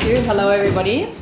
Thank you. Hello, everybody.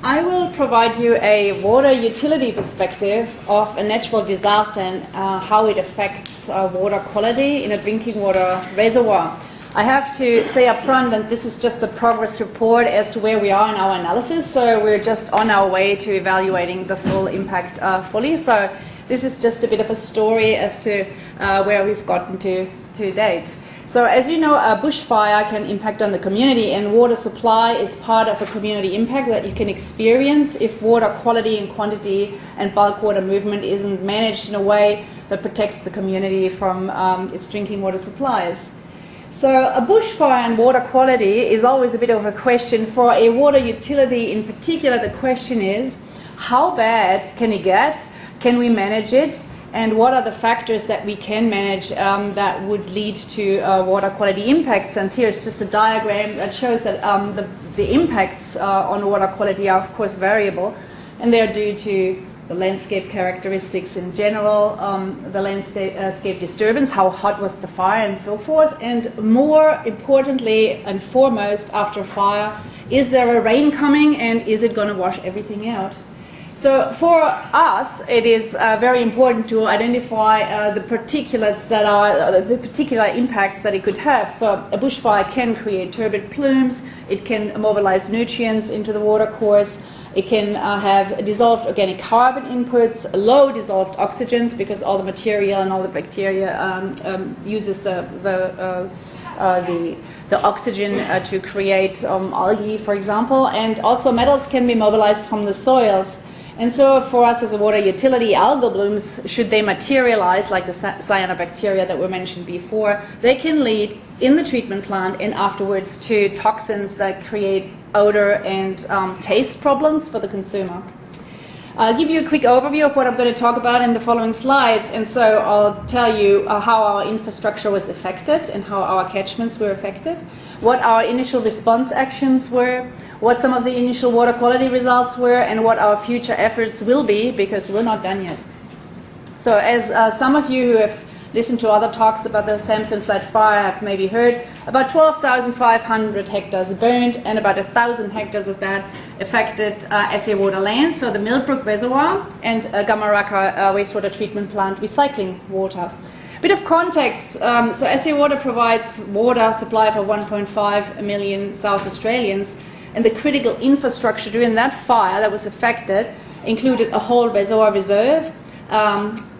I will provide you a water utility perspective of a natural disaster and how it affects water quality in a drinking water reservoir. I have to say up front that this is just a progress report as to where we are in our analysis, so we're just on our way to evaluating the full impact fully. So this is just a bit of a story as to where we've gotten to date. So as you know, a bushfire can impact on the community, and water supply is part of a community impact that you can experience if water quality and quantity and bulk water movement isn't managed in a way that protects the community from its drinking water supplies. So a bushfire and water quality is always a bit of a question. For a water utility in particular, the question is, how bad can it get? Can we manage it? And what are the factors that we can manage that would lead to water quality impacts? And here's just a diagram that shows that the impacts on water quality are, of course, variable, and they're due to the landscape characteristics in general, the landscape disturbance, how hot was the fire, and so forth. And more importantly and foremost, after a fire, is there a rain coming, and is it going to wash everything out? So for us, it is very important to identify the particulates that are the particular impacts that it could have. So a bushfire can create turbid plumes, it can mobilize nutrients into the water course, it can have dissolved organic carbon inputs, low dissolved oxygens, because all the material and all the bacteria uses the oxygen to create algae, for example, and also metals can be mobilized from the soils. And so for us as a water utility, algal blooms, should they materialize like the cyanobacteria that were mentioned before, they can lead in the treatment plant and afterwards to toxins that create odor and taste problems for the consumer. I'll give you a quick overview of what I'm going to talk about in the following slides, and so I'll tell you how our infrastructure was affected and how our catchments were affected, what our initial response actions were, what some of the initial water quality results were, and what our future efforts will be, because we're not done yet. So as some of you who have listened to other talks about the Sampson Flat Fire have maybe heard, about 12,500 hectares burned, and about 1,000 hectares of that affected SA water land, so the Millbrook Reservoir and Gumeracha wastewater treatment plant recycling water. Bit of context, so SA Water provides water supply for 1.5 million South Australians, and the critical infrastructure during that fire that was affected included a whole reservoir reserve,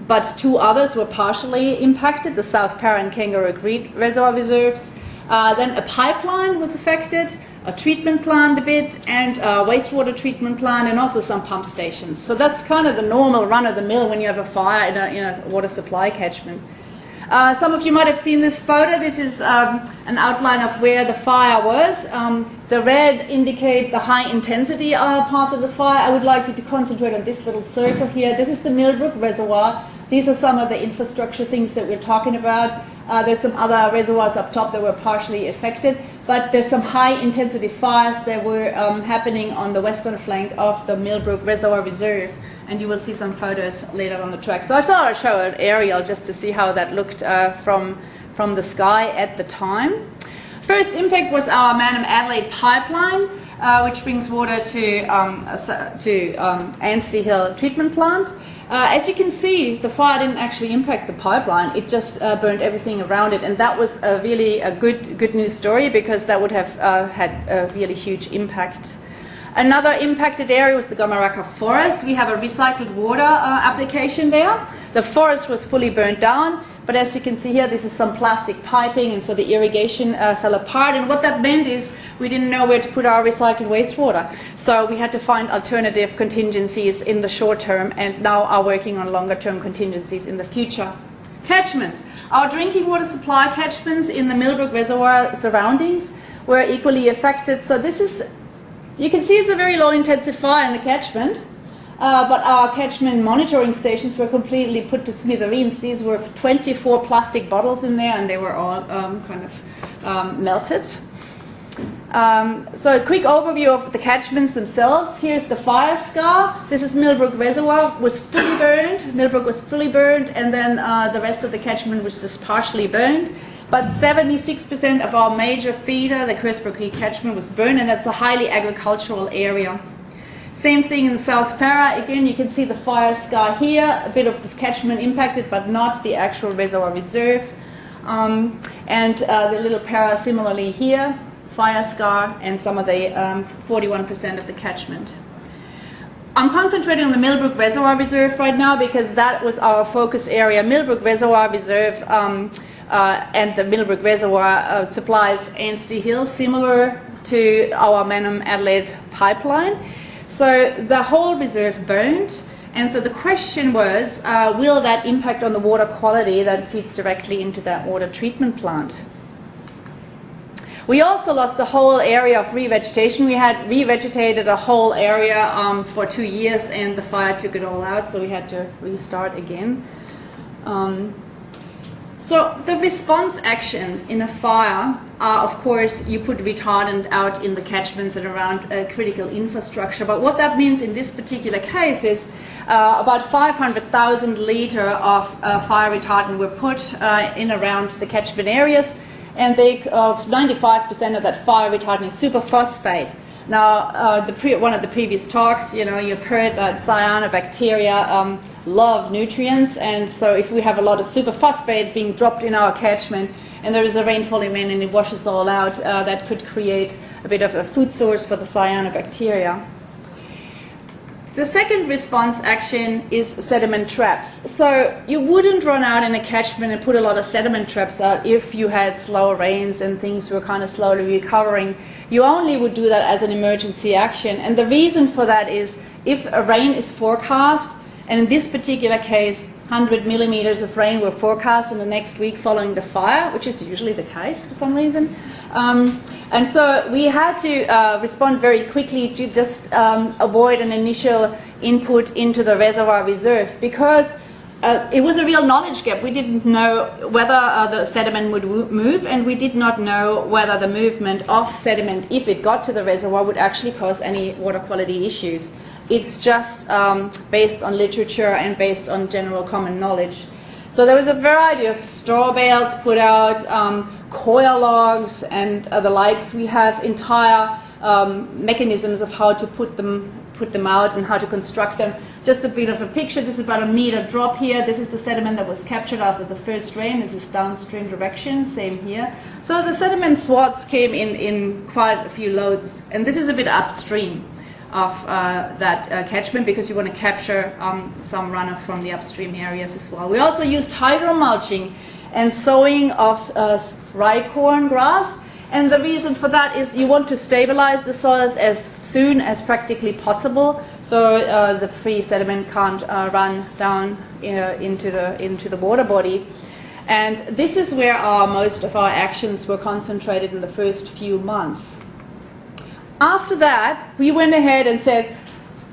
but two others were partially impacted, the South Parra and Kangaroo Creek reservoir reserves. Then a pipeline was affected, a treatment plant a bit, and a wastewater treatment plant, and also some pump stations. So that's kind of the normal run-of-the-mill when you have a fire in a water supply catchment. Some of you might have seen this photo. This is an outline of where the fire was. The red indicate the high intensity parts of the fire. I would like you to concentrate on this little circle here. This is the Millbrook Reservoir. These are some of the infrastructure things that we're talking about. There's some other reservoirs up top that were partially affected, but there's some high intensity fires that were happening on the western flank of the Millbrook Reservoir Reserve, and you will see some photos later on the track. So I thought I'd show an aerial just to see how that looked from the sky at the time. First impact was our Manham Adelaide pipeline, which brings water to Anstey Hill treatment plant. As you can see, the fire didn't actually impact the pipeline, it just burned everything around it, and that was really a good news story, because that would have had a really huge impact. Another impacted area was the Gumeracha forest. We have a recycled water application there. The forest was fully burned down, but as you can see here, this is some plastic piping, and so the irrigation fell apart, and what that meant is we didn't know where to put our recycled wastewater. So we had to find alternative contingencies in the short term, and now are working on longer term contingencies in the future. Catchments. Our drinking water supply catchments in the Millbrook Reservoir surroundings were equally affected. So this is, you can see it's a very low intensive fire in the catchment. But our catchment monitoring stations were completely put to smithereens. These were 24 plastic bottles in there, and they were all melted. So a quick overview of the catchments themselves. Here's the fire scar. This is Millbrook Reservoir, was fully burned. Millbrook was fully burned, and then the rest of the catchment was just partially burned. But 76% of our major feeder, the Crestbrook Creek catchment, was burned, and that's a highly agricultural area. Same thing in South Para. Again, you can see the fire scar here, a bit of the catchment impacted, but not the actual reservoir reserve. And the Little Para similarly here, fire scar, and some of the 41% of the catchment. I'm concentrating on the Millbrook Reservoir Reserve right now because that was our focus area. Millbrook Reservoir Reserve and the Millbrook Reservoir supplies Ainsty Hill, similar to our Manham-Adelaide pipeline. So the whole reserve burned, and so the question was, will that impact on the water quality that feeds directly into that water treatment plant? We also lost the whole area of revegetation. We had revegetated a whole area for 2 years, and the fire took it all out, so we had to restart again. So the response actions in a fire are, of course, you put retardant out in the catchments and around critical infrastructure. But what that means in this particular case is about 500,000 litre of fire retardant were put in around the catchment areas, and 95% of that fire retardant is superphosphate. Now, one of the previous talks, you've heard that cyanobacteria love nutrients, and so if we have a lot of superphosphate being dropped in our catchment, and there is a rainfall event and it washes all out, that could create a bit of a food source for the cyanobacteria. The second response action is sediment traps. So you wouldn't run out in a catchment and put a lot of sediment traps out if you had slow rains and things were kind of slowly recovering. You only would do that as an emergency action. And the reason for that is if a rain is forecast, and in this particular case, 100 millimeters of rain were forecast in the next week following the fire, which is usually the case for some reason. And so we had to respond very quickly to just avoid an initial input into the reservoir reserve, because it was a real knowledge gap. We didn't know whether the sediment would move, and we did not know whether the movement of sediment, if it got to the reservoir, would actually cause any water quality issues. It's just based on literature and based on general common knowledge. So there was a variety of straw bales put out, coir logs and the likes. We have entire mechanisms of how to put them out and how to construct them. Just a bit of a picture. This is about a meter drop here. This is the sediment that was captured after the first rain. This is downstream direction, same here. So the sediment swaths came in quite a few loads, and this is a bit upstream of that catchment, because you want to capture some runoff from the upstream areas as well. We also used hydromulching and sowing of rye corn grass, and the reason for that is you want to stabilize the soils as soon as practically possible, so the free sediment can't run down into the water body. And this is where most of our actions were concentrated in the first few months. After that, we went ahead and said,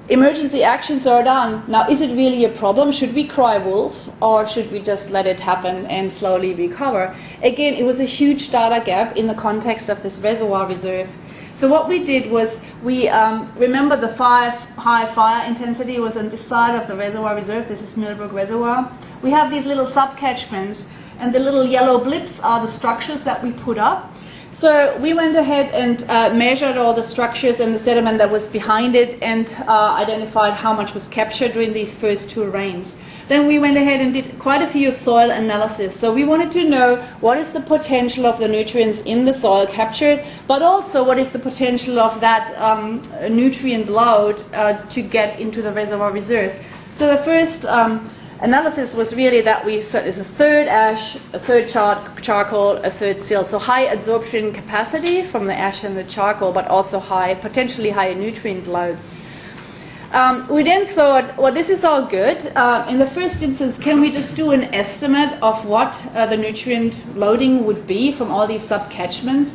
emergency actions are done. Now, is it really a problem? Should we cry wolf, or should we just let it happen and slowly recover? Again, it was a huge data gap in the context of this reservoir reserve. So what we did was we remember the high fire intensity was on this side of the reservoir reserve. This is Millbrook Reservoir. We have these little sub-catchments, and the little yellow blips are the structures that we put up. So we went ahead and measured all the structures and the sediment that was behind it, and identified how much was captured during these first 2 rains. Then we went ahead and did quite a few soil analysis. So we wanted to know what is the potential of the nutrients in the soil captured, but also what is the potential of that nutrient load to get into the reservoir reserve. So the first analysis was really that we said is a third ash, a third charcoal, a third silt. So high absorption capacity from the ash and the charcoal, but also potentially high nutrient loads. We then thought, well, this is all good. In the first instance, can we just do an estimate of what the nutrient loading would be from all these sub-catchments?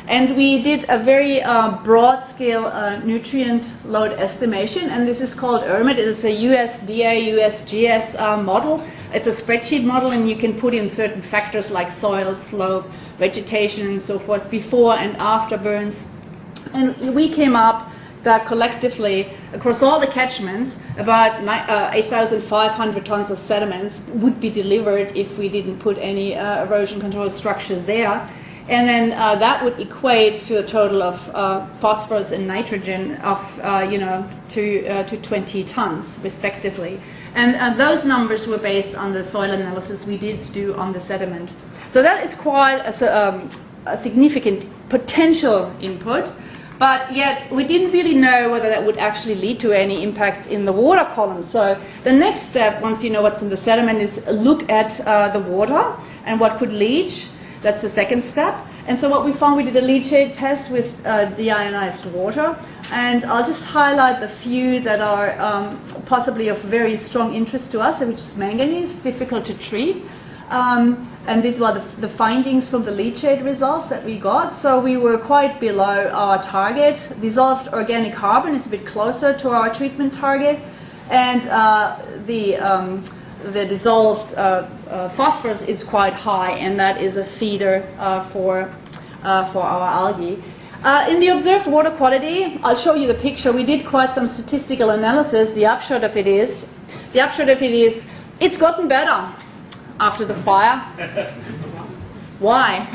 And we did a very broad-scale nutrient load estimation, and this is called ERMIT. It is a USDA, USGS model. It's a spreadsheet model, and you can put in certain factors like soil, slope, vegetation, and so forth, before and after burns. And we came up that collectively, across all the catchments, about 8,500 tons of sediments would be delivered if we didn't put any erosion control structures there. And then that would equate to a total of phosphorus and nitrogen of, to 20 tons, respectively. And those numbers were based on the soil analysis we did do on the sediment. So that is quite a significant potential input, but yet we didn't really know whether that would actually lead to any impacts in the water column. So the next step, once you know what's in the sediment, is look at the water and what could leach. That's the second step. And so what we found, we did a leachate test with deionized water. And I'll just highlight the few that are possibly of very strong interest to us, which is manganese, difficult to treat. And these were the findings from the leachate results that we got. So we were quite below our target. Dissolved organic carbon is a bit closer to our treatment target. And the dissolved phosphorus is quite high, and that is a feeder for our algae. In the observed water quality, I'll show you the picture. We did quite some statistical analysis. The upshot of it is, it's gotten better after the fire. Why?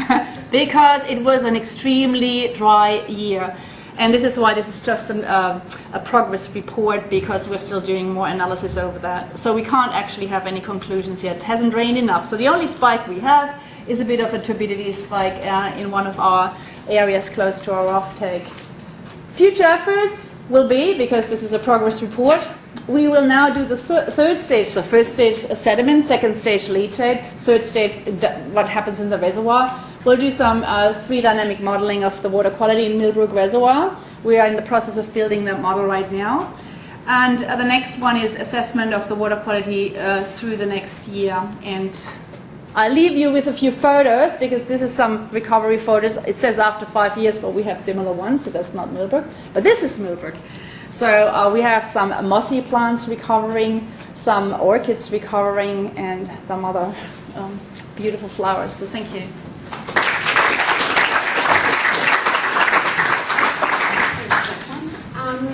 Because it was an extremely dry year. And this is why this is just a progress report, because we're still doing more analysis over that. So we can't actually have any conclusions yet. It hasn't rained enough. So the only spike we have is a bit of a turbidity spike in one of our areas close to our offtake. Future efforts will be, because this is a progress report, we will now do the third stage. So first stage sediment, second stage leachate, third stage what happens in the reservoir. We'll do some 3 dynamic modeling of the water quality in Millbrook Reservoir. We are in the process of building that model right now. And the next one is assessment of the water quality through the next year. And I leave you with a few photos, because this is some recovery photos. It says after 5 years, but we have similar ones, so that's not Millbrook. But this is Millbrook. So we have some mossy plants recovering, some orchids recovering, and some other beautiful flowers. So thank you.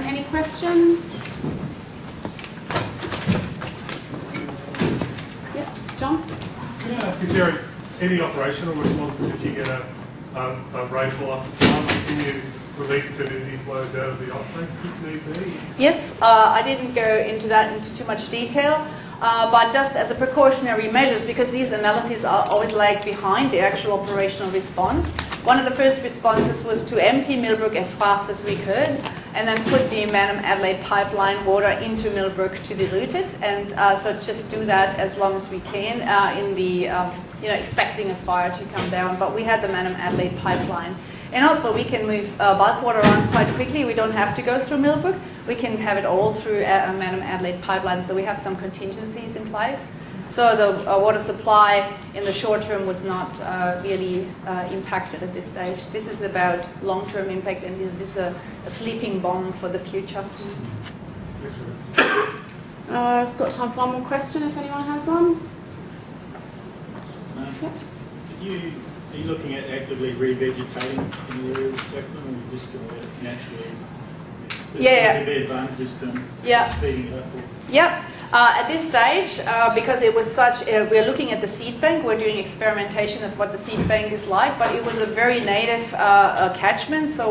Any questions? Yeah, John? Yeah, is there any operational responses if you get a rainfall off the farm? Can you release turbidity flows out of the offtakes if need be? Yes, I didn't go into too much detail, but just as a precautionary measures, because these analyses are always lag behind the actual operational response. One of the first responses was to empty Millbrook as fast as we could, and then put the Manham Adelaide pipeline water into Millbrook to dilute it, and so just do that as long as we can in the expecting a fire to come down. But we had the Manham Adelaide pipeline, and also we can move bulk water around quite quickly. We don't have to go through Millbrook. We can have it all through a Manham Adelaide pipeline. So we have some contingencies in place. So the water supply in the short term was not really impacted at this stage. This is about long-term impact, and this is a sleeping bomb for the future. Got time for one more question if anyone has one. Are you looking at actively revegetating in the areas, Jacqueline, or are you just going to naturally? Yeah. Would there be advantages to speeding it up? Yep. At this stage, because it was such, we're looking at the seed bank, we're doing experimentation of what the seed bank is like, but it was a very native catchment, so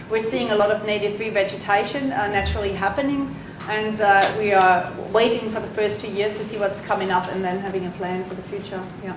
we're seeing a lot of native revegetation naturally happening, and we are waiting for the first 2 years to see what's coming up and then having a plan for the future. Yeah.